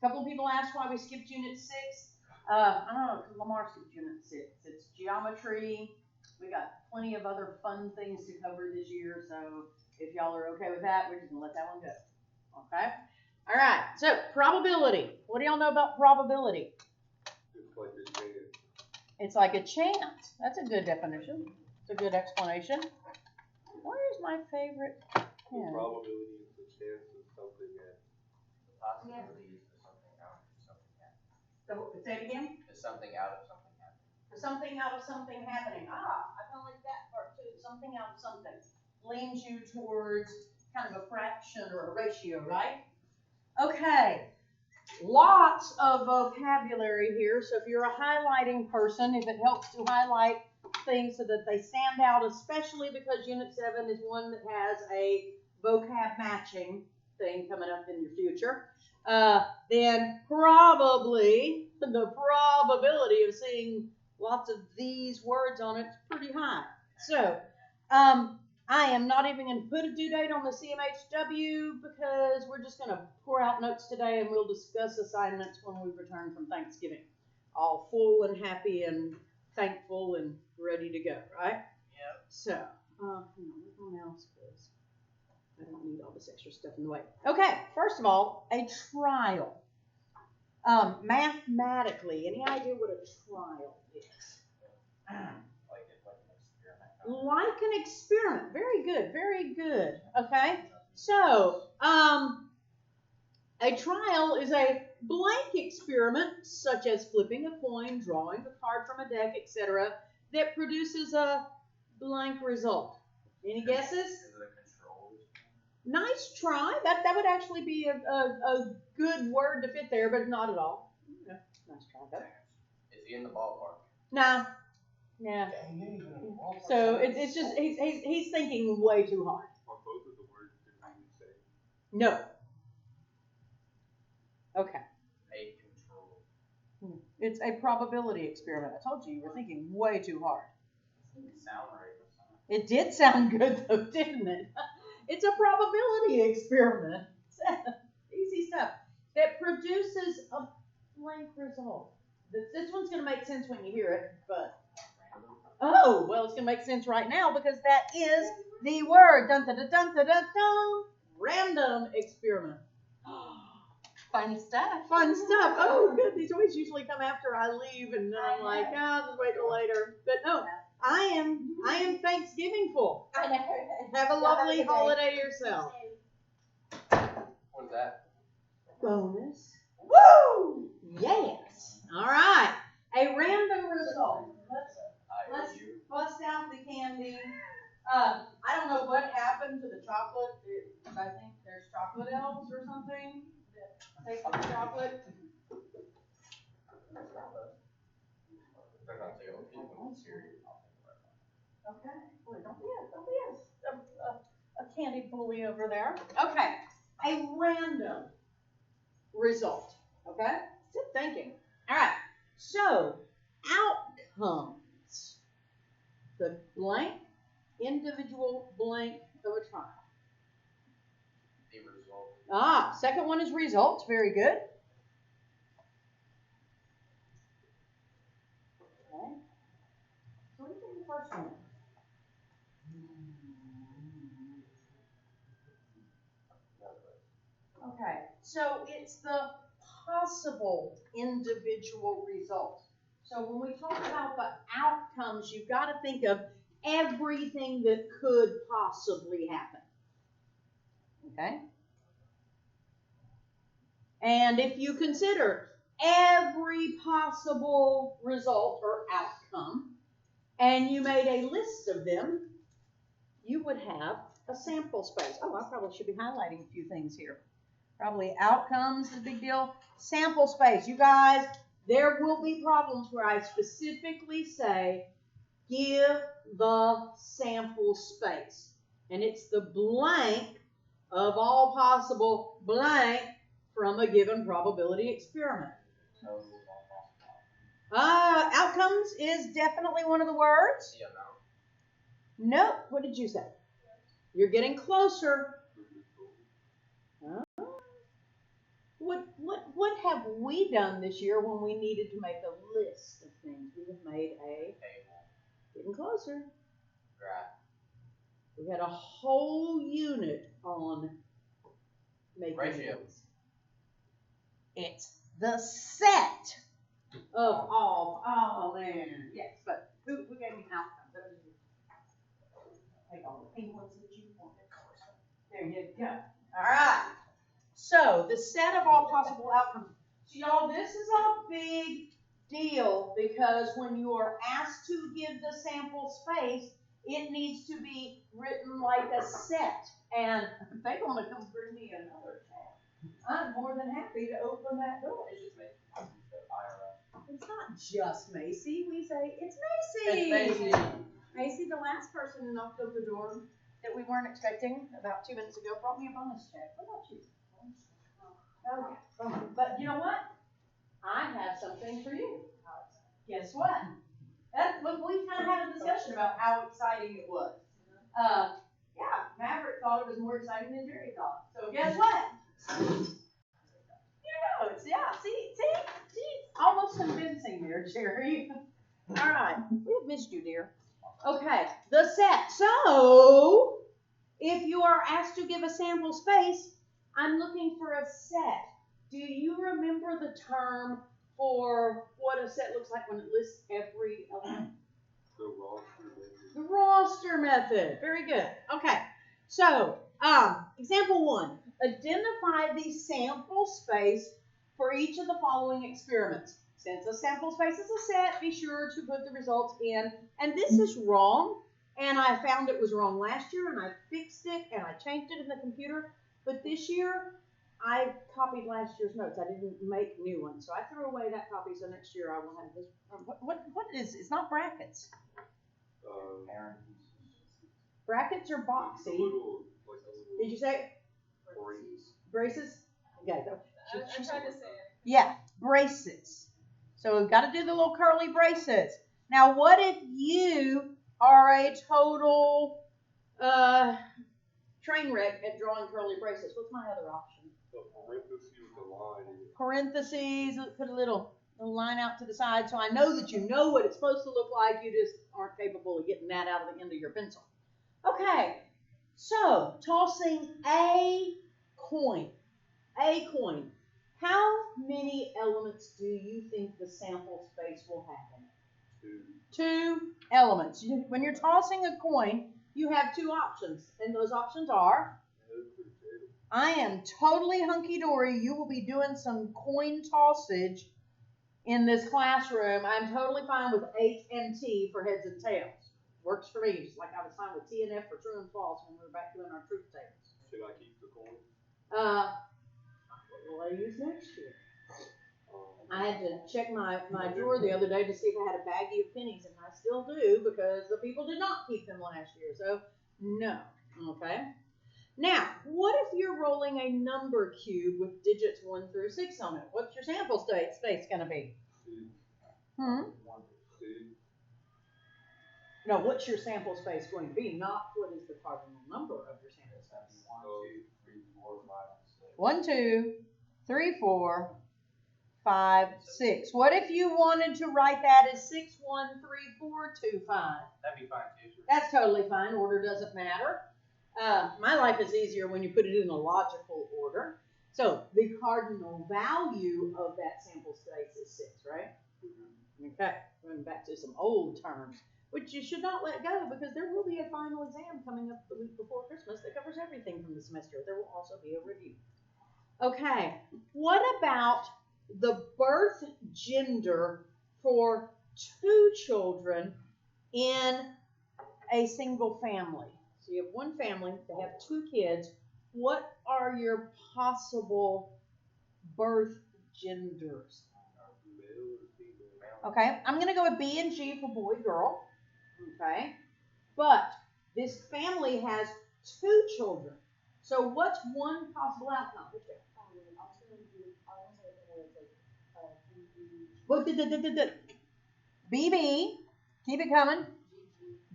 couple of people asked why we skipped Unit 6. I don't know, because Lamar skipped Unit 6. It's geometry. We got plenty of other fun things to cover this year, so if y'all are okay with that, we're just going to let that one go. Okay? All right, so probability. What do y'all know about probability? It's like a chance. That's a good definition. It's a good explanation. Where's my favorite pen? The probability is the chance of something that. The possibility is the something out of something happening. Say it again? The something out of something happening. The something out of something happening. I kind of like that part too. Something out of something leans you towards kind of a fraction or a ratio, right? Okay. Lots of vocabulary here. So if you're a highlighting person, if it helps to highlight things so that they stand out, especially because Unit 7 is one that has a vocab matching thing coming up in your future, then probably the probability of seeing lots of these words on it is pretty high. So I am not even going to put a due date on the CMHW because we're just going to pour out notes today and we'll discuss assignments when we return from Thanksgiving. All full and happy and thankful and ready to go, right? Yep. So, what else? Because I don't need all this extra stuff in the way. Okay, first of all, a trial. Mathematically, any idea what a trial is? Like an experiment. Very good, very good. Okay, so a trial is a blank experiment, such as flipping a coin, drawing a card from a deck, etc., that produces a blank result. Any guesses? Is it a control? Nice try. That would actually be a good word to fit there, but not at all. Yeah, nice try, though. Is he in the ballpark? Nah. Yeah. So it's just he's thinking way too hard. Are both of the words defined the same? No. Okay. A control. It's a probability experiment. I told you were thinking way too hard. Doesn't sound right. It did sound good though, didn't it? It's a probability experiment. Easy stuff. That produces a blank result. This one's going to make sense when you hear it, but oh, well, it's going to make sense right now because that is the word. Dun dun dun dun dun dun. Dun. Random experiment. Fun stuff. Fun stuff. Oh, good. These always usually come after I leave, and then I'm like, I'll just wait till later. But no, I am Thanksgiving full. I know. Have a lovely holiday yourself. What's that? Bonus. Woo! Yes. All right. A random result. Let's bust out the candy. I don't know what happened to the chocolate. I think there's chocolate elves or something. Take the chocolate. They're not taking a peek on the series. Okay. Boy, don't be a candy bully over there. Okay. A random result. Okay? Good thinking. All right. So, outcomes. The blank, individual blank of a trial. The result. Second one is results. Very good. Okay. So what do you think the first one is? Okay, so it's the possible individual result. So when we talk about the outcomes, you've got to think of everything that could possibly happen. Okay? And if you consider every possible result or outcome, and you made a list of them, you would have a sample space. Oh, I probably should be highlighting a few things here. Probably outcomes is a big deal. Sample space. You guys, there will be problems where I specifically say, give the sample space. And it's the blank of all possible blank from a given probability experiment. Outcomes is definitely one of the words. The amount. Nope. What did you say? You're getting closer. What have we done this year when we needed to make a list of things? We have made a, Table, getting closer, graph, we had a whole unit on making Ratio. things. It's the set of all, oh man, yes, but who gave me outcomes? Take all the pink ones that you wanted. There you go. All right. So the set of all possible outcomes. So y'all, this is a big deal because when you are asked to give the sample space, it needs to be written like a set. And if they want to come bring me another check, I'm more than happy to open that door. it's just making the IRS. It's not just Macy. We say, it's Macy. It's Macy. Macy, the last person who knocked on the door that we weren't expecting about 2 minutes ago, brought me a bonus check. What about you? Okay. But you know what? I have something for you. Guess what? Look, we kind of had a discussion about how exciting it was. Yeah, Maverick thought it was more exciting than Jerry thought. So guess what? See, almost convincing there, Jerry. All right, we have missed you, dear. Okay, the set. So, if you are asked to give a sample space, I'm looking for a set. Do you remember the term for what a set looks like when it lists every element? The roster method. The roster method. Very good. Okay. So, example 1. Identify the sample space for each of the following experiments. Since a sample space is a set, be sure to put the results in. And this is wrong. And I found it was wrong last year, and I fixed it, and I changed it in the computer. But this year, I copied last year's notes. I didn't make new ones. So I threw away that copy, so next year I will have this. What is, it's not brackets. Parent. Brackets are A boxy. little, like a little. Did you say braces? Okay. I'm trying to say it. Yeah, braces. So we've got to do the little curly braces. Now, what if you are a total train wreck at drawing curly braces? What's my other option? The parentheses with the line in it. Parentheses, put a little line out to the side so I know that you know what it's supposed to look like. You just aren't capable of getting that out of the end of your pencil. Okay, so tossing a coin. A coin. How many elements do you think the sample space will have in it? 2 elements. When you're tossing a coin, you have 2 options, and those options are, I am totally hunky-dory. You will be doing some coin tossage in this classroom. I'm totally fine with H and T for heads and tails. Works for me, just like I was fine with T and F for true and false when we were back doing our truth tables. Should I keep the coin? What will I use next year? I had to check my drawer the other day to see if I had a baggie of pennies, and I still do because the people did not keep them last year. So, no. Okay. Now, what if you're rolling a number cube with digits 1 through 6 on it? What's your sample space going to be? 6. No, what's your sample space going to be? Not what is the cardinal number of your sample space. 1, 2, 3, 4, 5, 6. What if you wanted to write that as 6, 1, 3, 4, 2, 5? That'd be fine too. That's totally fine. Order doesn't matter. My life is easier when you put it in a logical order. So the cardinal value of that sample space is 6, right? Okay, going back to some old terms, which you should not let go because there will be a final exam coming up the week before Christmas that covers everything from the semester. There will also be a review. Okay, what about the birth gender for 2 children in a single family? So you have one family, they have 2 kids. What are your possible birth genders? Male or female? Okay, I'm going to go with B and G for boy, girl. Okay, but this family has 2 children. So what's one possible outcome? BB, keep it coming.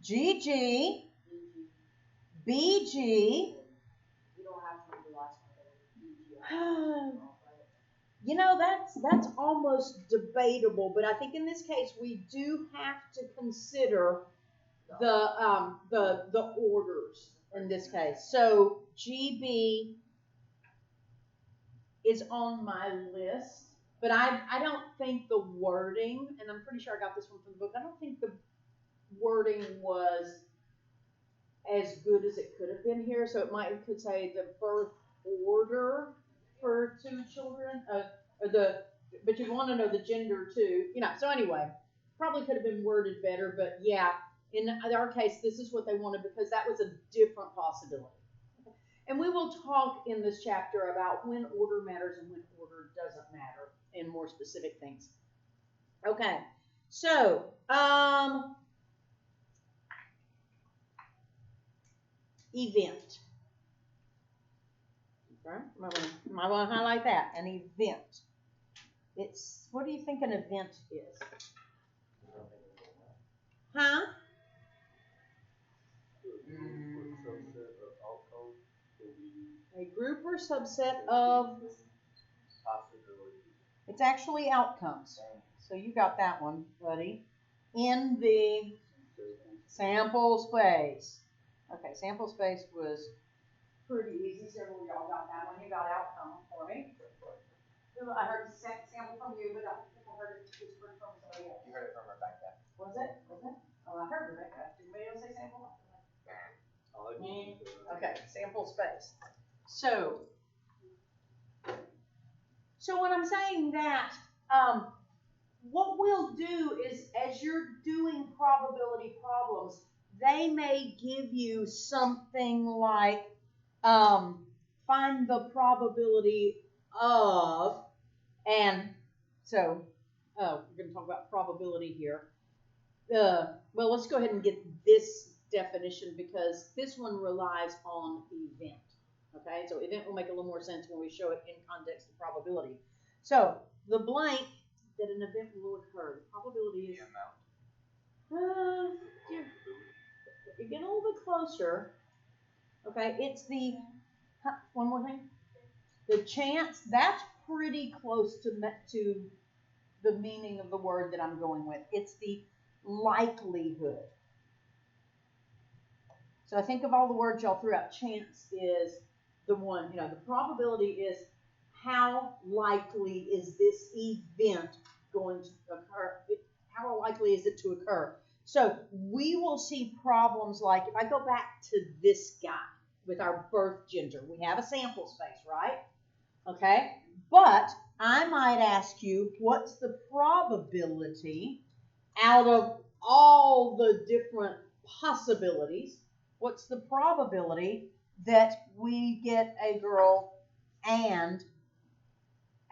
GG, BG. You don't have to do the last one. You know, that's almost debatable, but I think in this case we do have to consider the orders in this case. So GB is on my list, but I don't think the wording, and I'm pretty sure I got this one from the book, I don't think the wording was as good as it could have been here. So it could say the birth order for two children, but you want to know the gender too, So anyway, probably could have been worded better, but yeah, in our case, this is what they wanted because that was a different possibility. And we will talk in this chapter about when order matters and when order doesn't matter in more specific things. Okay, so event. Okay, might want to highlight that, an event. What do you think an event is? Huh? A group or subset of Possibilities. It's actually outcomes. So you got that one, buddy. In the sample space. Okay, sample space was pretty easy. Several of y'all got that one. You got outcome for me. I heard the sample from you, but I think I heard it whispered from somebody else. You heard it from Rebecca. Was it? Oh, I heard Rebecca. Did anybody else say sample? Okay, sample space. So when I'm saying that, what we'll do is, as you're doing probability problems, they may give you something like, find the probability of, and so, we're going to talk about probability here. Well, let's go ahead and get this definition because this one relies on event. Okay, so event will make a little more sense when we show it in context of probability. So the blank that an event will occur. The probability is The amount. you get a little bit closer. Okay, it's the one more thing. The chance. That's pretty close to the meaning of the word that I'm going with. It's the likelihood. So I think of all the words y'all threw out. Chance is the one. The probability is how likely is this event going to occur? How likely is it to occur? So we will see problems like, if I go back to this guy with our birth gender, we have a sample space, right? Okay, but I might ask you, what's the probability out of all the different possibilities? What's the probability that we get a girl and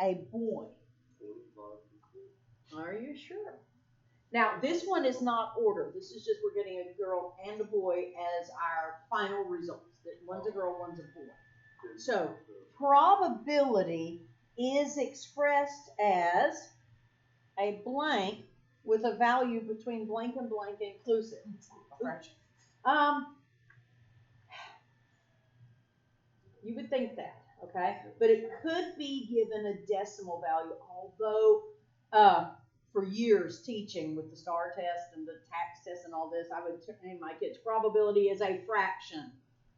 a boy? 25%. Are you sure? Now, this one is not ordered. This is just we're getting a girl and a boy as our final results. That one's a girl, one's a boy. So, probability is expressed as a blank with a value between blank and blank inclusive. You would think that, okay? But it could be given a decimal value, although for years teaching with the STAR test and the tax test and all this, I would name my kids probability is a fraction,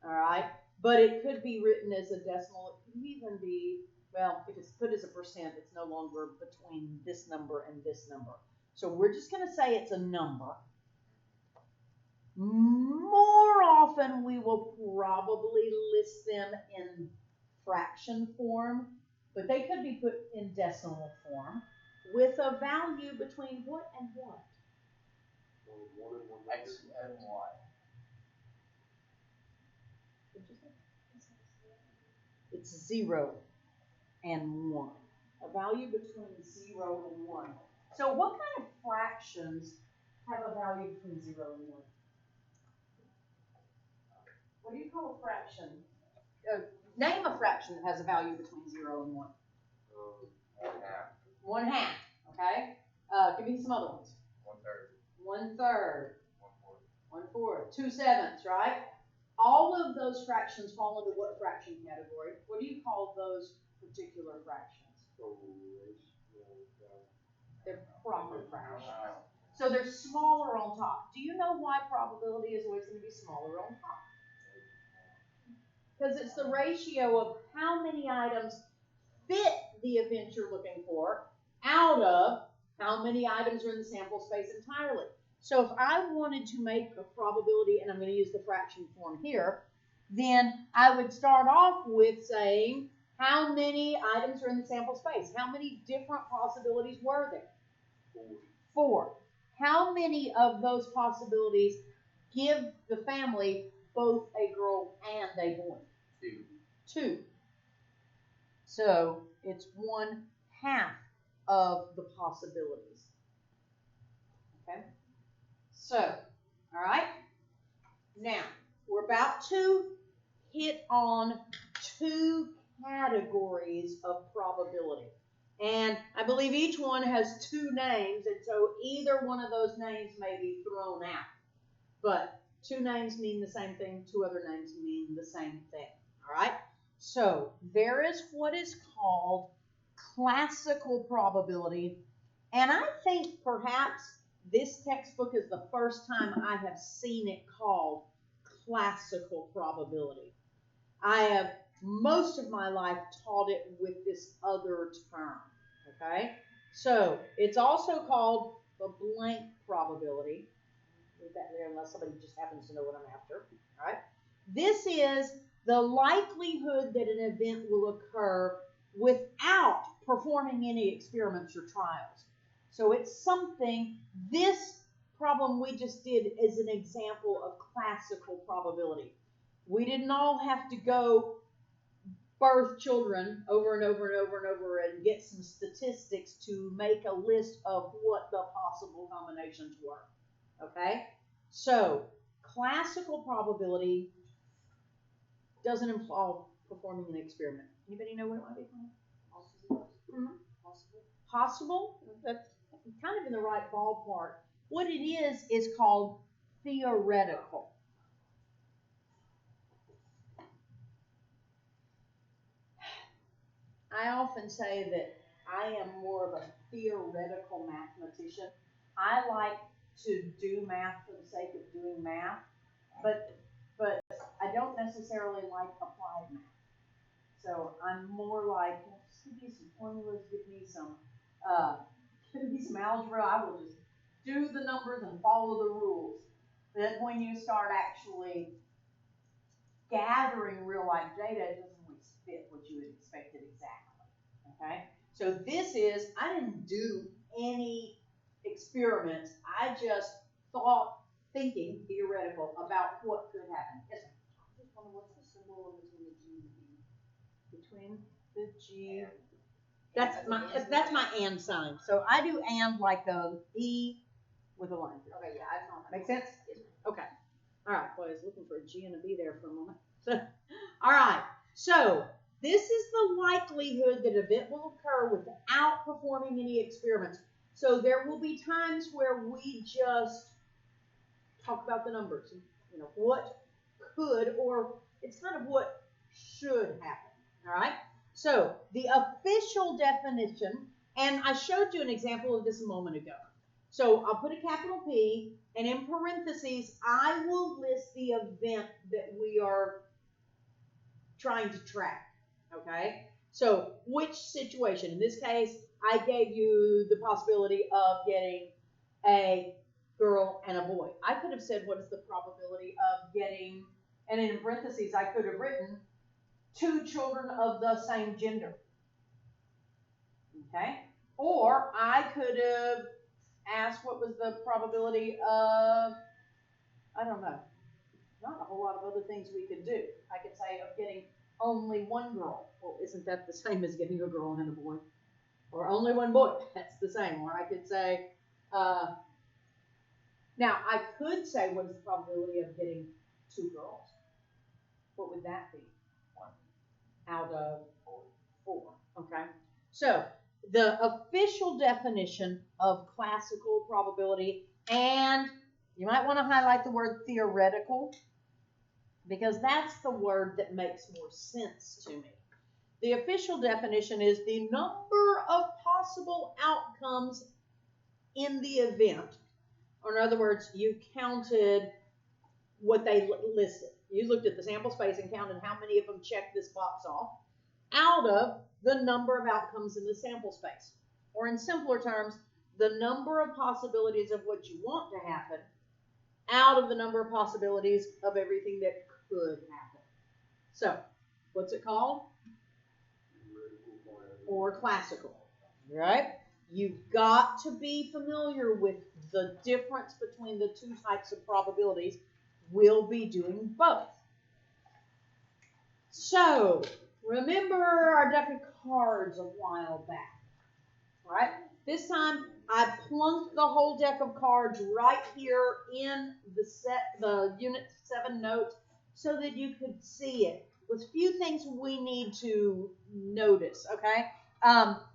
all right? But it could be written as a decimal. It could even be, well, if it's put as a percent, it's no longer between this number and this number. So we're just going to say it's a number. More often, we will probably list them in fraction form, but they could be put in decimal form with a value between what and what? 1 and 1. X and Y. It's 0 and 1. A value between 0 and 1. So what kind of fractions have a value between 0 and 1? What do you call a fraction? Name a fraction that has a value between 0 and 1. 1/2. 1/2, okay? Give me some other ones. 1/3. 1/3. 1/4. 1/4. 2/7, right? All of those fractions fall into what fraction category? What do you call those particular fractions? So, ratio, They're proper fractions. So they're smaller on top. Do you know why probability is always going to be smaller on top? Because it's the ratio of how many items fit the event you're looking for out of how many items are in the sample space entirely. So if I wanted to make a probability, and I'm going to use the fraction form here, then I would start off with saying how many items are in the sample space. How many different possibilities were there? 4. How many of those possibilities give the family both a girl and a boy? 2. So it's 1/2 of the possibilities. Okay? So, all right? Now, we're about to hit on 2 categories of probability. And I believe each one has 2 names, and so either one of those names may be thrown out. But 2 names mean the same thing, 2 other names mean the same thing. All right? So there is what is called classical probability, and I think perhaps this textbook is the first time I have seen it called classical probability. I have most of my life taught it with this other term, okay? So it's also called the blank probability. Leave that there unless somebody just happens to know what I'm after, all right? This is the likelihood that an event will occur without performing any experiments or trials. So it's something, this problem we just did is an example of classical probability. We didn't all have to go birth children over and over and over and over and get some statistics to make a list of what the possible combinations were. Okay? So, classical probability doesn't involve performing an experiment. Anybody know what it might be called? Possible? That's kind of in the right ballpark. What it is called theoretical. I often say that I am more of a theoretical mathematician. I like to do math for the sake of doing math, but I don't necessarily like applied math. So I'm more like, just give me some formulas, give me some algebra. I will just do the numbers and follow the rules. But when you start actually gathering real life data, it doesn't always fit what you had expected exactly. Okay? So this is, I didn't do any experiments. I just thinking theoretical about what could happen. Yes, sir. I just wonder what's the symbol between the G and the B? Between the G. That's my and sign. So I do and like a E with a line through. Okay, yeah, I found that. Make sense? Okay. All right. Well, I was looking for a G and a B there for a moment. All right. So this is the likelihood that an event will occur without performing any experiments. So there will be times where we just talk about the numbers. You know, what could, or it's kind of what should happen. All right. So the official definition, and I showed you an example of this a moment ago. So I'll put a capital P, and in parentheses, I will list the event that we are trying to track, okay? So which situation? In this case, I gave you the possibility of getting a girl and a boy. I could have said, what is the probability of getting, and in parentheses, I could have written 2 children of the same gender, okay? Or I could have asked what was the probability of, I don't know, not a whole lot of other things we could do. I could say of getting only 1 girl. Well, isn't that the same as getting a girl and a boy? Or only 1 boy. That's the same. Or I could say, now I could say what is the probability of getting 2 girls? What would that be? 1 out of 4. Okay? So the official definition of classical probability, and you might want to highlight the word theoretical, because that's the word that makes more sense to me. The official definition is the number of possible outcomes in the event. Or in other words, you counted what they listed. You looked at the sample space and counted how many of them checked this box off out of the number of outcomes in the sample space. Or in simpler terms, the number of possibilities of what you want to happen out of the number of possibilities of everything that could happen. So, what's it called? Or classical, right? You've got to be familiar with the difference between the two types of probabilities. We'll be doing both. So, remember our deck of cards a while back, right? This time, I plunked the whole deck of cards right here in the Unit 7 notes so that you could see it. With a few things we need to notice, okay?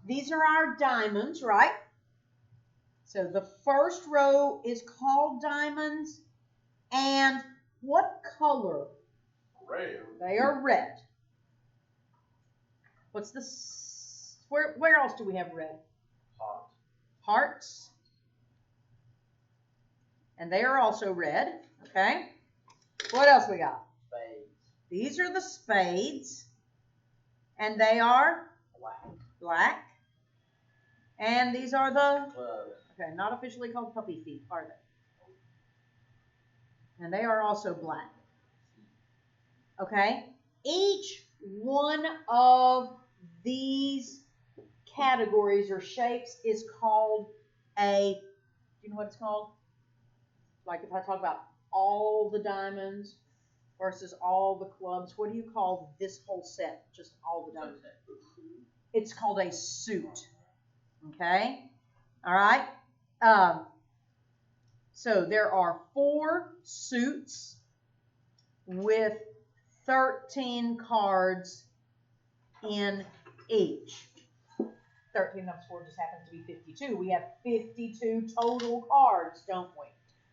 These are our diamonds, right? So the first row is called diamonds. And what color? Red. They are red. What's where else do we have red? Hot. Hearts. And they are also red, okay? What else we got? Spades. These are the spades. And they are Black. black. And these are the, Clubs. okay, not officially called puppy feet, are they? And they are also black. Okay? Each one of these categories or shapes is called do you know what it's called? Like if I talk about all the diamonds versus all the clubs, what do you call this whole set? Just all the diamonds. It's called a suit. Okay? All right? So there are 4 suits with 13 cards in each. 13 times 4 just happens to be 52. We have 52 total cards, don't we?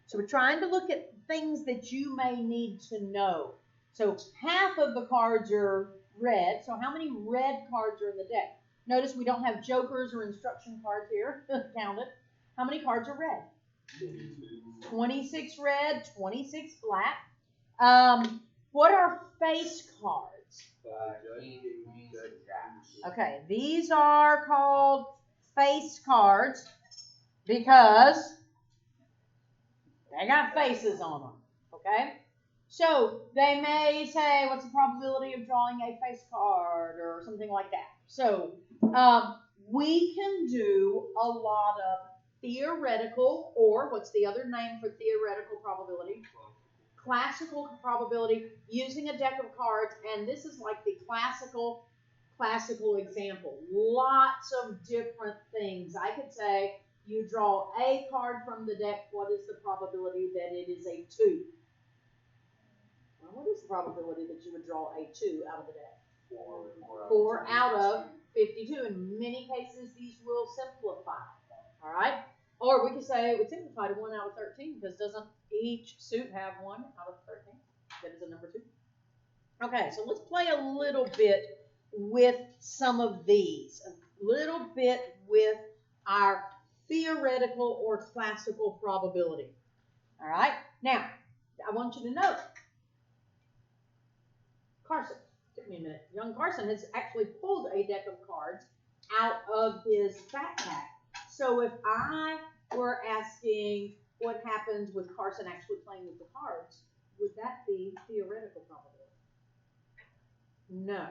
So we're trying to look at things that you may need to know. So half of the cards are red. So how many red cards are in the deck? Notice we don't have jokers or instruction cards here counted. How many cards are red? 26 red, 26 black. What are face cards? King, queen, jack. Okay, these are called face cards because they got faces on them, okay? So they may say, what's the probability of drawing a face card or something like that. So we can do a lot of theoretical, or what's the other name for theoretical probability? Classical probability using a deck of cards, and this is like the classical example. Lots of different things. I could say you draw a card from the deck. What is the probability that it is a 2? Well, what is the probability that you would draw a 2 out of the deck? 4 out of 52. In many cases, these will simplify. All right? Or we could say it would simplify to 1 out of 13 because doesn't each suit have 1 out of 13? That is a number 2. Okay, so let's play a little bit with some of these. A little bit with our theoretical or classical probability. All right? Now, I want you to note, Carson, took me a minute. Young Carson has actually pulled a deck of cards out of his backpack. So if I were asking what happens with Carson actually playing with the cards, would that be theoretical probability? No.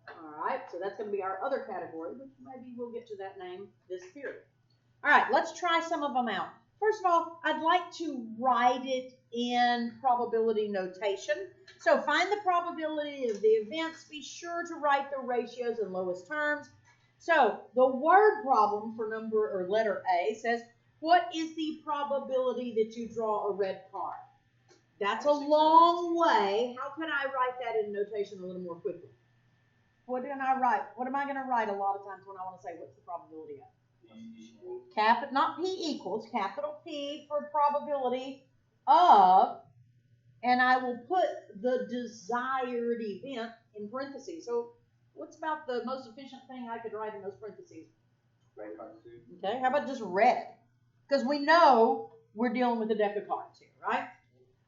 All right, so that's going to be our other category, which maybe we'll get to that name this period. All right, let's try some of them out. First of all, I'd like to write it in probability notation. So find the probability of the events. Be sure to write the ratios in lowest terms. So the word problem for letter A says, what is the probability that you draw a red card? That's a long way. How can I write that in notation a little more quickly? What can I write? What am I going to write a lot of times when I want to say what's the probability of? Not P equals, capital P for probability of, and I will put the desired event in parentheses. So What's about the most efficient thing I could write in those parentheses? Red card suit. Okay, how about just red? Because we know we're dealing with a deck of cards here, right?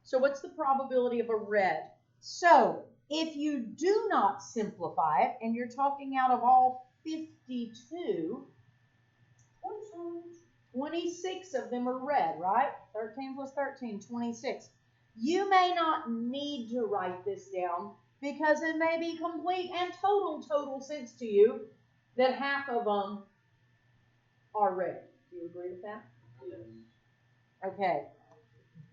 So what's the probability of a red? So if you do not simplify it, and you're talking out of all 52, 26 of them are red, right? 13 plus 13, 26. You may not need to write this down because it may be complete and total sense to you that half of them are red. Do you agree with that? Yes. Okay.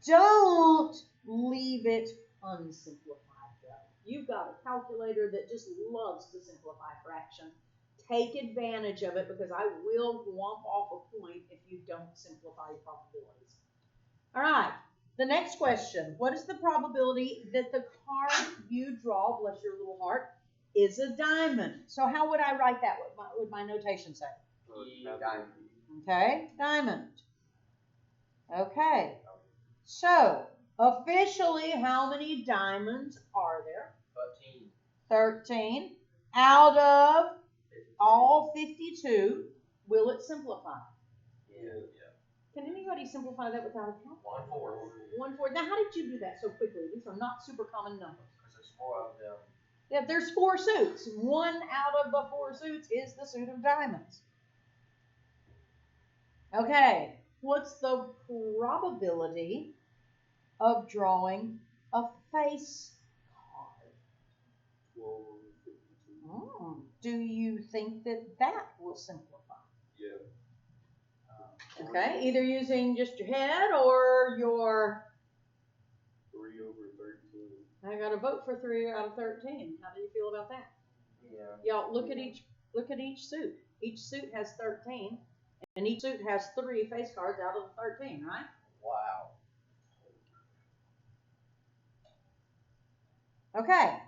Don't leave it unsimplified though. You've got a calculator that just loves to simplify fractions. Take advantage of it because I will whomp off a point if you don't simplify your probabilities. All right. The next question. What is the probability that the card you draw, bless your little heart, is a diamond? So how would I write that? What would my notation say? Diamond. Okay, diamond. Okay. So, officially, how many diamonds are there? 13. 13. Out of all 52, will it simplify? Yeah. Can anybody simplify that without a calculator? 1/4. 1/4. Now, how did you do that so quickly? These are not super common numbers. Because there's 4 of them. Yeah, there's 4 suits. 1 out of the 4 suits is the suit of diamonds. Okay, what's the probability of drawing a face card? 12 over 52. Do you think that will simplify? Yeah. Okay, either using just your head or your... 3 over 13. I got a vote for 3 out of 13. How do you feel about that? Yeah. Y'all look at each suit. Each suit has 13, and each suit has 3 face cards out of the 13, right? Wow. Okay.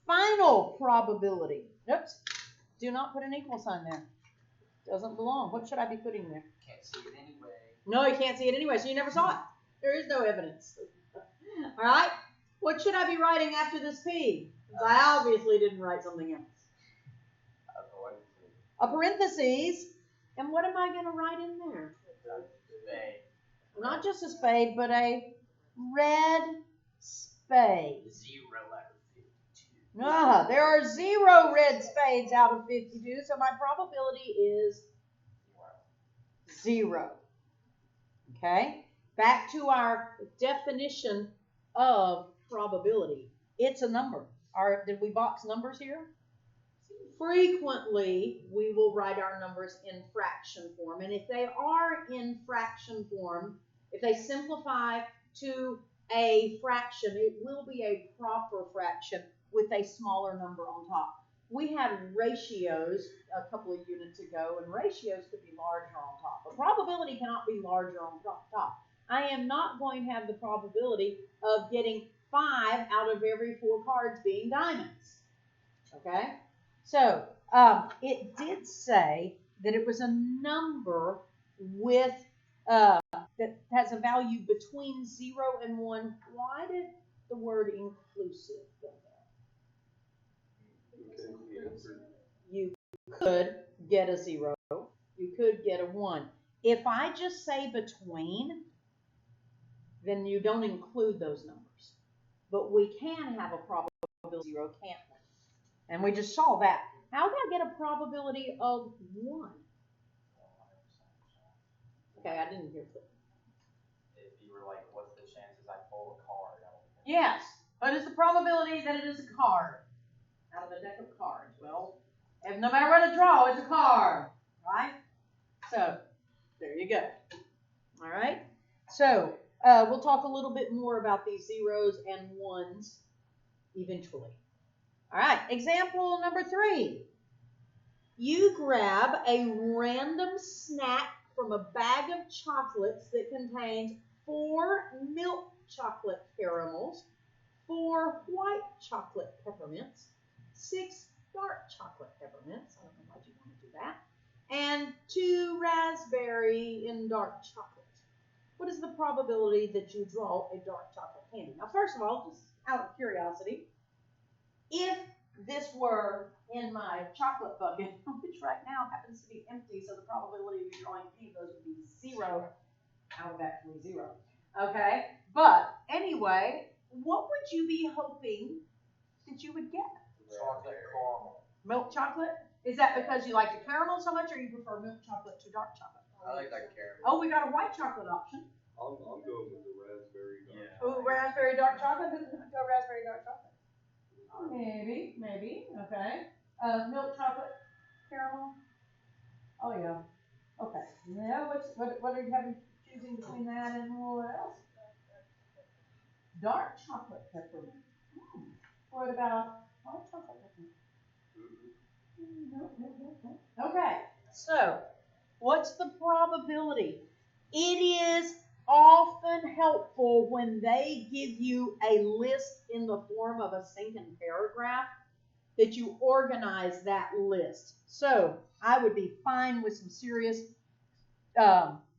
Final probability. Oops. Do not put an equal sign there. Doesn't belong. What should I be putting there? Can't see it anyway. No, you can't see it anyway, so you never saw it. There is no evidence. All right? What should I be writing after this P? Because I obviously didn't write something else. A parentheses. And what am I going to write in there? Spade. Not just a spade, but a red spade. 0 out of 52. There are 0 red spades out of 52, so my probability is 0. Okay? Back to our definition of probability. It's a number. Did we box numbers here? Frequently, we will write our numbers in fraction form. And if they are in fraction form, if they simplify to a fraction, it will be a proper fraction with a smaller number on top. We had ratios a couple of units ago, and ratios could be larger on top. A probability cannot be larger on top. I am not going to have the probability of getting 5 out of every 4 cards being diamonds. Okay? So, it did say that it was a number with that has a value between 0 and 1. Why did the word inclusive go there? Okay, the answer. You could get a 0. You could get a 1. If I just say between, then you don't include those numbers. But we can have a probability 0, can't we? And we just saw that. How do I get a probability of 1? Okay, I didn't hear that. If you were like, what's the chances I pull a card out of it? Yes, but it's the probability that it is a card out of a deck of cards. Well, if no matter what I draw, it's a card, right? So, there you go. All right? So, we'll talk a little bit more about these 0s and 1s eventually. All right, example number 3. You grab a random snack from a bag of chocolates that contains 4 milk chocolate caramels, 4 white chocolate peppermints, 6 dark chocolate peppermints. I don't know why you want to do that. And 2 raspberry and dark chocolate. What is the probability that you draw a dark chocolate candy? Now, first of all, just out of curiosity, if this were in my chocolate bucket, which right now happens to be empty, so the probability of you drawing any of those would be 0 out of actually 0. Okay, but anyway, what would you be hoping that you would get? Chocolate caramel. Milk chocolate? Is that because you like the caramel so much, or you prefer milk chocolate to dark chocolate? I like that caramel. Oh, we got a white chocolate option. I'm going with the raspberry. Yeah. Ooh, raspberry dark chocolate. Who's gonna go raspberry dark chocolate? Maybe. Okay. Milk chocolate, caramel. Oh yeah. Okay. Yeah. What are you having? Choosing between that and what else? Dark chocolate peppermint. What about white chocolate peppermint? Okay. So, what's the probability? It is often helpful when they give you a list in the form of a single paragraph that you organize that list. So I would be fine with some serious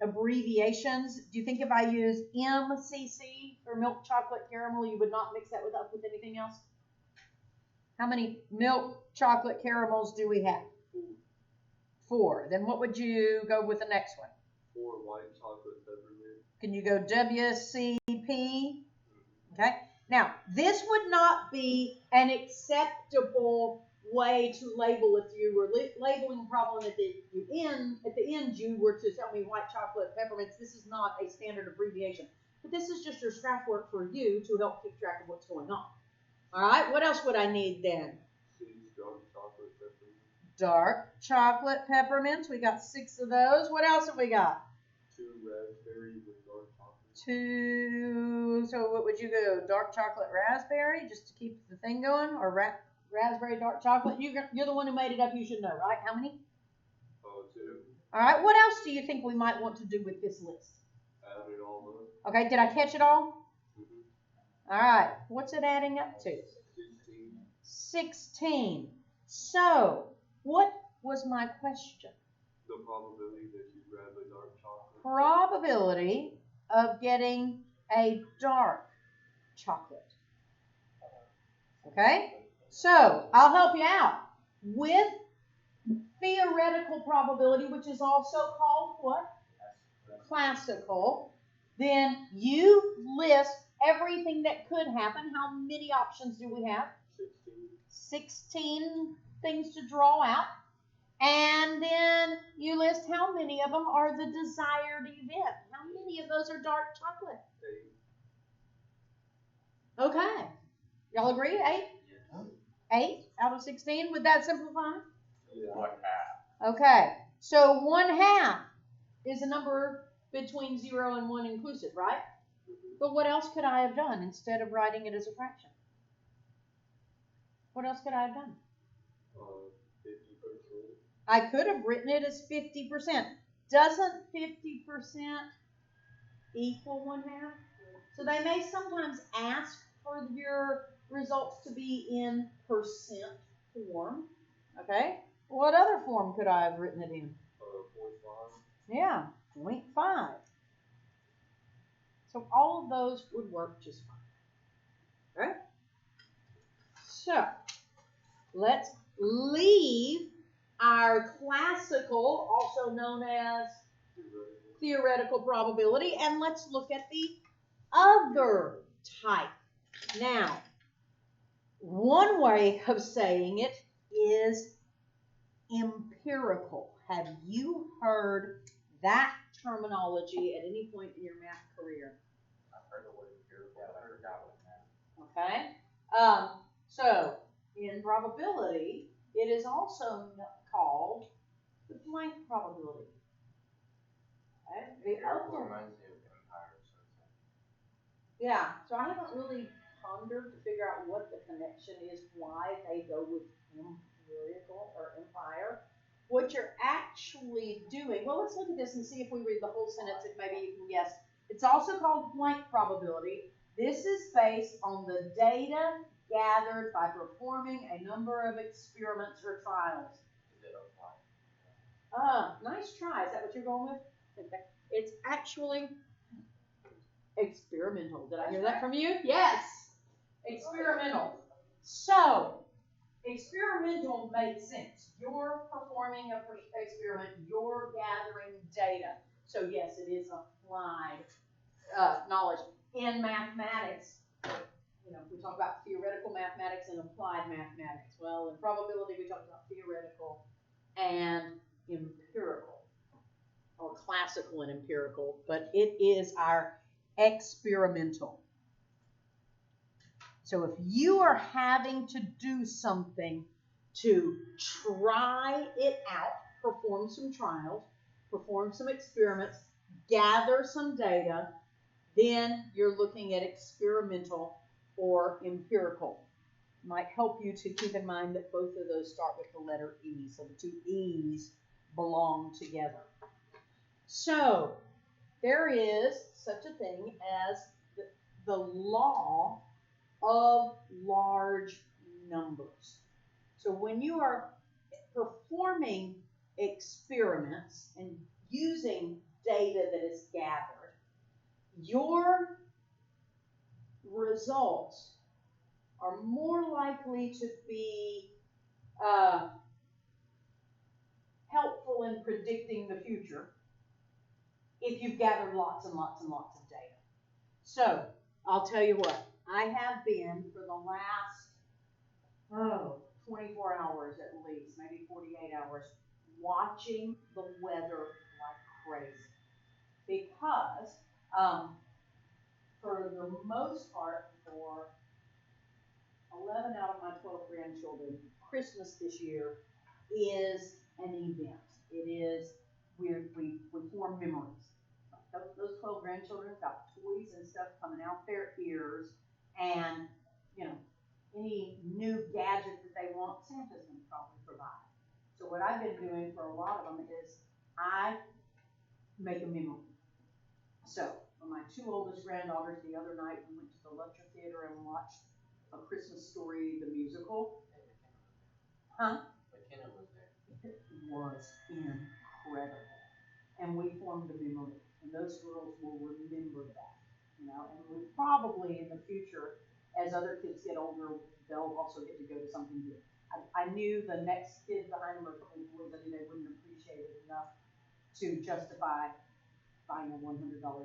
abbreviations. Do you think if I use MCC for milk chocolate caramel, you would not mix that up with anything else? How many milk chocolate caramels do we have? 4. Then what would you go with the next one? 4 white chocolate peppermint. Can you go WCP? Okay. Now, this would not be an acceptable way to label if you were labeling a problem at the end you were to tell me white chocolate peppermints. This is not a standard abbreviation, but this is just your scrap work for you to help keep track of what's going on. All right. What else would I need then? 6 dark chocolate peppermint. Dark chocolate peppermints. We got 6 of those. What else have we got? 2 raspberry with dark chocolate. 2. So what would you go? Dark chocolate raspberry, just to keep the thing going, or raspberry dark chocolate? You're the one who made it up. You should know, right? How many? 2. All right. What else do you think we might want to do with this list? Add it all up. Okay. Did I catch it all? Mm-hmm. All right. What's it adding up to? 16. So what was my question? The probability that you grab a dark chocolate. Probability of getting a dark chocolate. Okay? So, I'll help you out. With theoretical probability, which is also called what? Classical. Then you list everything that could happen. How many options do we have? 16 things to draw out. And then you list how many of them are the desired event. How many of those are dark chocolate? 8. Okay. Y'all agree? 8? 8 out of 16. Would that simplify? Yeah. 1/2. Okay. So 1/2 is a number between 0 and 1 inclusive, right? But what else could I have done instead of writing it as a fraction? What else could I have done? 50%. I could have written it as 50%. Doesn't 50% equal 1/2? So they may sometimes ask for your results to be in percent form. Okay? What other form could I have written it in? 0.5. Yeah, 0.5. So all of those would work just fine. Okay? So let's leave our classical, also known as theoretical probability, and let's look at the other type. Now, one way of saying it is empirical. Have you heard that terminology at any point in your math career? I've heard the word empirical, but I forgot what it meant. Okay. So in probability, it is also called the blank probability. Okay. The Empirical other, reminds me of empire, so it's like, yeah. So I haven't really pondered to figure out what the connection is, why they go with empirical or empire. What you're actually doing, well, let's look at this and see if we read the whole sentence and maybe you can guess. It's also called blank probability. This is based on the data gathered by performing a number of experiments or trials. is it apply? Nice try. Is that what you're going with? Okay. It's actually experimental. Did I hear that from you? Yes. Experimental. So, experimental makes sense. You're performing a experiment, you're gathering data. So yes, it is applied knowledge. In mathematics, you know, we talk about theoretical mathematics and applied mathematics. Well, in probability, we talk about theoretical and empirical, or classical and empirical, but it is our experimental. So if you are having to do something to try it out, perform some trials, perform some experiments, gather some data, then you're looking at experimental or empirical. Might help you to keep in mind that both of those start with the letter E, so the two E's belong together. So there is such a thing as the law of large numbers. So when you are performing experiments and using data that is gathered, your results are more likely to be helpful in predicting the future if you've gathered lots and lots and lots of data. So I'll tell you what, I have been for the last 24 hours at least, maybe 48 hours, watching the weather like crazy. Because for the most part, for 11 out of my 12 grandchildren, Christmas this year is an event. It is, we form memories. Those 12 grandchildren got toys and stuff coming out their ears, and, you know, any new gadget that they want, Santa's going to probably provide. So what I've been doing for a lot of them is I make a memory. So for my two oldest granddaughters, the other night we went to the Lutcher Theater and watched A Christmas Story, the musical. Huh? McKenna was there. It was incredible. And we formed a memory. And those girls will remember that. You know, and we probably in the future, as other kids get older, they'll also get to go to something good. I knew the next kid behind them were a couple of boys. I knew they wouldn't appreciate it enough to justify buying a $100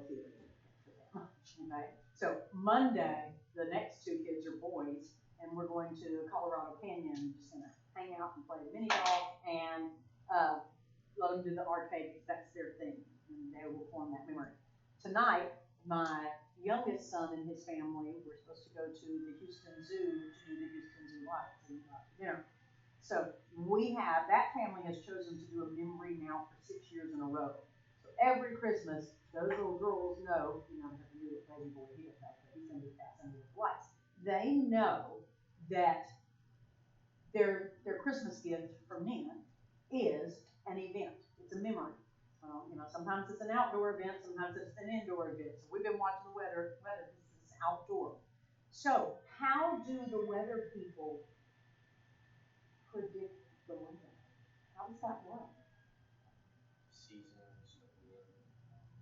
theater ticket for them. Okay? So Monday, the next two kids are boys, and we're going to Colorado Canyon, just gonna hang out and play mini golf and let them do the arcade because that's their thing, and they will form that memory. Tonight, my youngest son and his family were supposed to go to the Houston Zoo to do the Houston Zoo lights and dinner. So that family has chosen to do a memory now for 6 years in a row. So every Christmas, those little girls know, you know, that new baby boy here, that he's going to be passing with lights. They know that their Christmas gift from Nina is an event. It's a memory. You know, sometimes it's an outdoor event, sometimes it's an indoor event. So we've been watching the weather. This is outdoor. So how do the weather people predict the weather? How does that work? Seasons.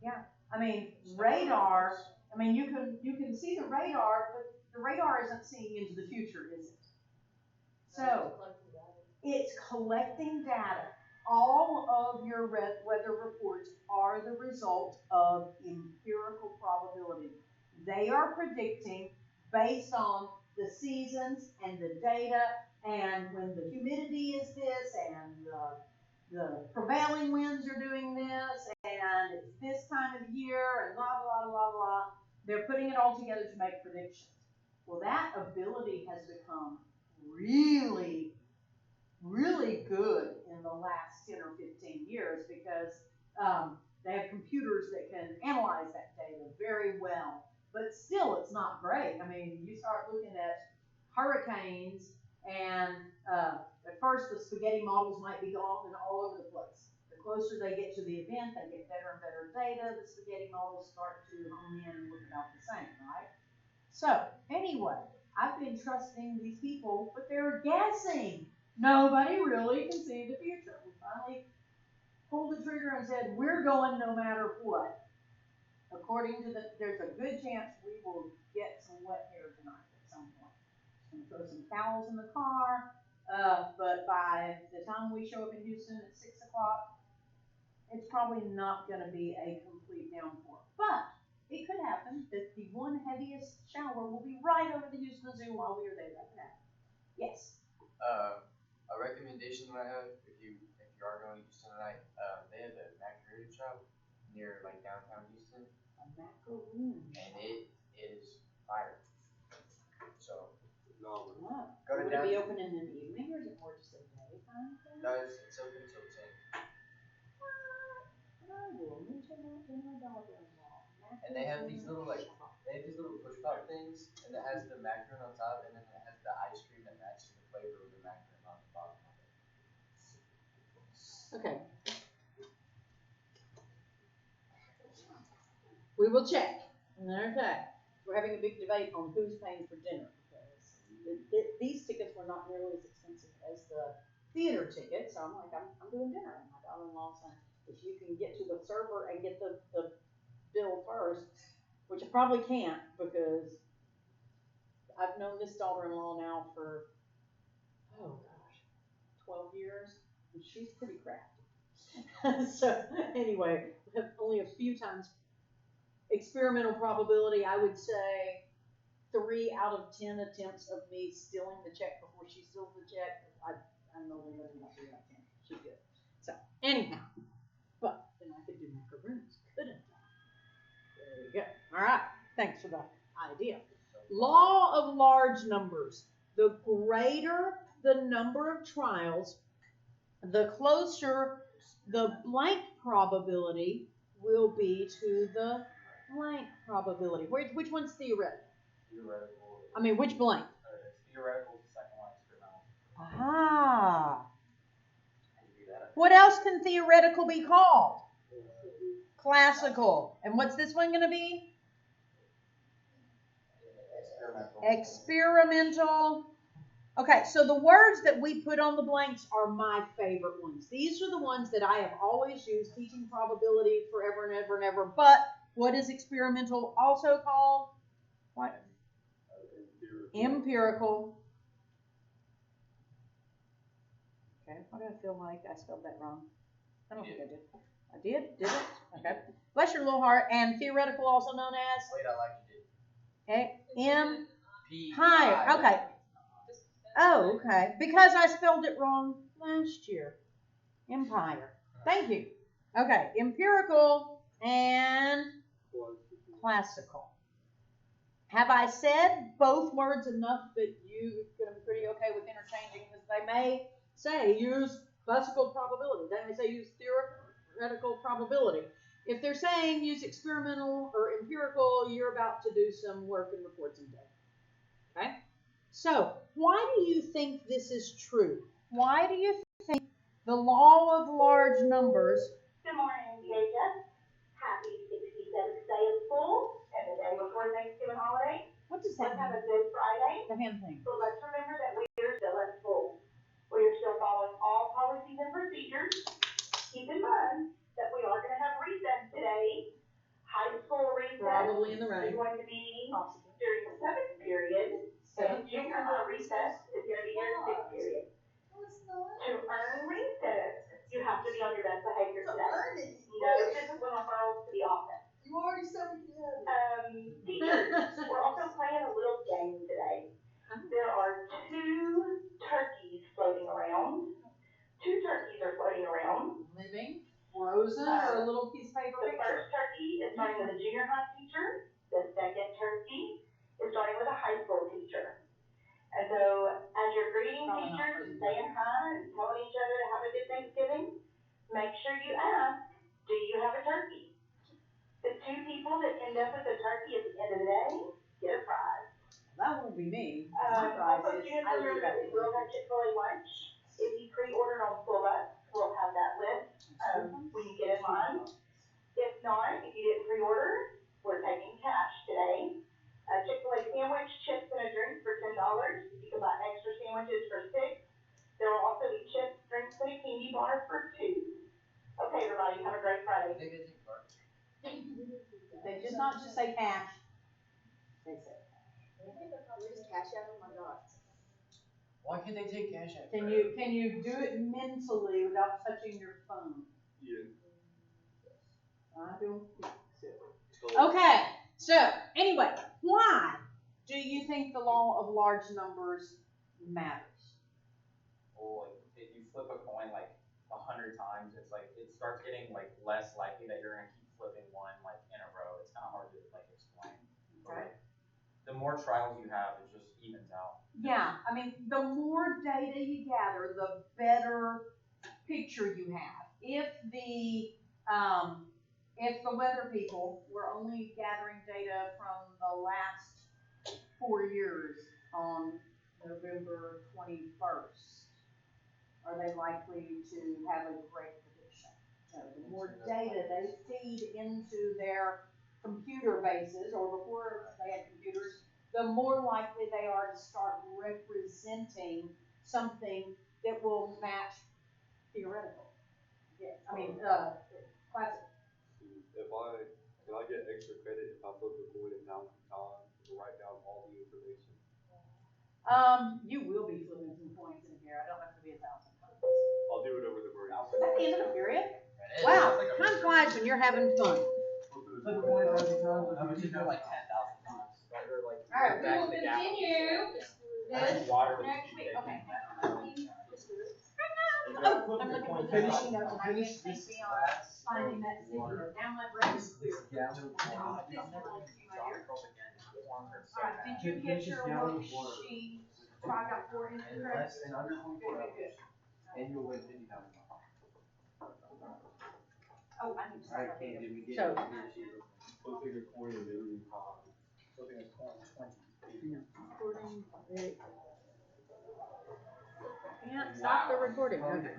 Yeah, I mean radar. I mean you can see the radar, but the radar isn't seeing into the future, is it? So it's collecting data. All of your weather reports are the result of empirical probability. They are predicting based on the seasons and the data, and when the humidity is this, and the prevailing winds are doing this, and it's this time of year, and blah, blah, blah, blah. They're putting it all together to make predictions. Well, that ability has become really good in the last 10 or 15 years because they have computers that can analyze that data very well. But still, it's not great. I mean, you start looking at hurricanes, and at first the spaghetti models might be gone and all over the place. The closer they get to the event, they get better and better data. The spaghetti models start to hone in and look about the same, right? So, anyway, I've been trusting these people, but they're guessing. Nobody really can see the future. We finally pulled the trigger and said, we're going no matter what. According to there's a good chance we will get some wet hair tonight at some point. Just gonna throw some towels in the car, But by the time we show up in Houston at 6 o'clock, it's probably not gonna be a complete downpour. But it could happen that the one heaviest shower will be right over the Houston Zoo while we are there right now. Yes. A recommendation that I have, if you are going to Houston tonight, they have a macaroon shop near like downtown Houston, A macaroon. and it is fire. So No, Wow. go to Would it be down. open in the evening or is it more just a daytime thing? No, it's open till 10. I will mention that to my daughter-in-law. And they have these little, like, Macaroon shop. They have these little push pop things, and it has the macaroon on top, and then it has the ice cream that matches the flavor of the macaroon on the bottom of it. Okay. We will check. Okay. We're having a big debate on who's paying for dinner because these tickets were not nearly as expensive as the theater tickets. So I'm like, I'm doing dinner. And my daughter-in-law said, if you can get to the server and get the bill first, which I probably can't because I've known this daughter-in-law now for, oh gosh, 12 years, and she's pretty crafty. So anyway, only a few times. Experimental probability, I would say 3 out of 10 attempts of me stealing the check before she steals the check. I'm only running about 3 out of 10. She's good. So anyhow, but then I could do macaroons, couldn't I? There you go. All right. Thanks for the idea. Law of large numbers. The greater the number of trials, the closer the blank probability will be to the blank probability. Which one's theoretical? Theoretical. I mean, which blank? Theoretical is the second one, experimental. Aha. Can you do that? What else can theoretical be called? Classical. And what's this one going to be? Experimental. Okay, so the words that we put on the blanks are my favorite ones. These are the ones that I have always used, teaching probability forever and ever and ever. But what is experimental also called? What? Empirical. Okay, why do I feel like I spelled that wrong? I don't think I did. I did? Did it? Okay. Bless your little heart. And theoretical, also known as? Wait, I like you did. Higher. Okay. Oh, okay. Because I spelled it wrong last year. Empire. Thank you. Okay. Empirical and classical. Have I said both words enough that you're going to be pretty okay with interchanging? Because they may say use classical probability. They may say use theoretical probability. If they're saying use experimental or empirical, you're about to do some work and record some data. Okay? So, why do you think this is true? Why do you think the law of large numbers? Good morning, DHS. Happy 67th day of school and the day before Thanksgiving holiday. What does Let's that have mean? a good Friday. The hand thing. So let's remember that we are still at school. We are still following all policies and procedures. Keep in mind that we are going to have recess today. High school recess Probably in the is rain. going to be Possible. during the 7th period. And junior high recess is going to be during the 6th period. To earn recess, you have to be on your best behavior today. No physical referrals to the office. You already said we had Teachers, we're also playing a little game today. There are 2 turkeys floating around. 2 turkeys are floating around. Living, frozen, or a little piece of paper The picture? first turkey is starting with a junior high teacher. The second turkey is starting with a high school teacher. And so, as you're greeting teachers and saying hi and telling each other to have a good Thanksgiving, make sure you ask, do you have a turkey? The 2 people that end up with a turkey at the end of the day get a prize. That won't be me. My prize Also, is students, I remember that we will have Chick-fil-A lunch. If you pre-ordered on School Bus, we'll have that list when you get in line. If not, if you didn't pre-order, we're taking cash today. A Chick-fil-A sandwich, chips, and a drink for $10. You can buy extra sandwiches for $6. There will also be chips, drinks, and a candy bar for $2. Okay, everybody, have a great Friday. They just not just say cash. They say Just cash out, oh my God. Why can't they take cash out? Can you do it mentally without touching your phone? Yeah. I don't think so. So, Okay, so anyway, why do you think the law of large numbers matters? Well, like, if you flip a coin like 100 times, it's like, it starts getting like less likely that you're gonna keep flipping one like in a row. It's kinda hard to like explain. But, like, the more trials you have, it just evens out. Yeah, I mean, the more data you gather, the better picture you have. If the weather people were only gathering data from the last 4 years on November 21st, are they likely to have a great prediction? So the more data they feed into their computer bases, or before they had computers, the more likely they are to start representing something that will match theoretical. Yeah, I mean, classic. Can I get extra credit if I flip the coin 1,000 times to write down all the information? You will be flipping some coins in here. I don't have to be 1,000 times. I'll do it over the break. Is that the end of the period? Wow, time flies when you're having fun. Flip a coin 1,000 times. I would do it like 10,000 times. Like, or like, All right, we back will in the gap. continue this Water with next the week. PK. Okay. Oh, I'm looking for the finishing notes, and I can't think beyond finding that sticky note. Now my brain is clear. Alright, did you get your worksheet? So I got 4 incorrect? In under 24 Good, hours. good. And you'll win $50,000. Oh, I need to start my data. Did we get? So- Flipping a coin 1,000,000 times. Flipping a coin 20. Can't stop the recording. Okay.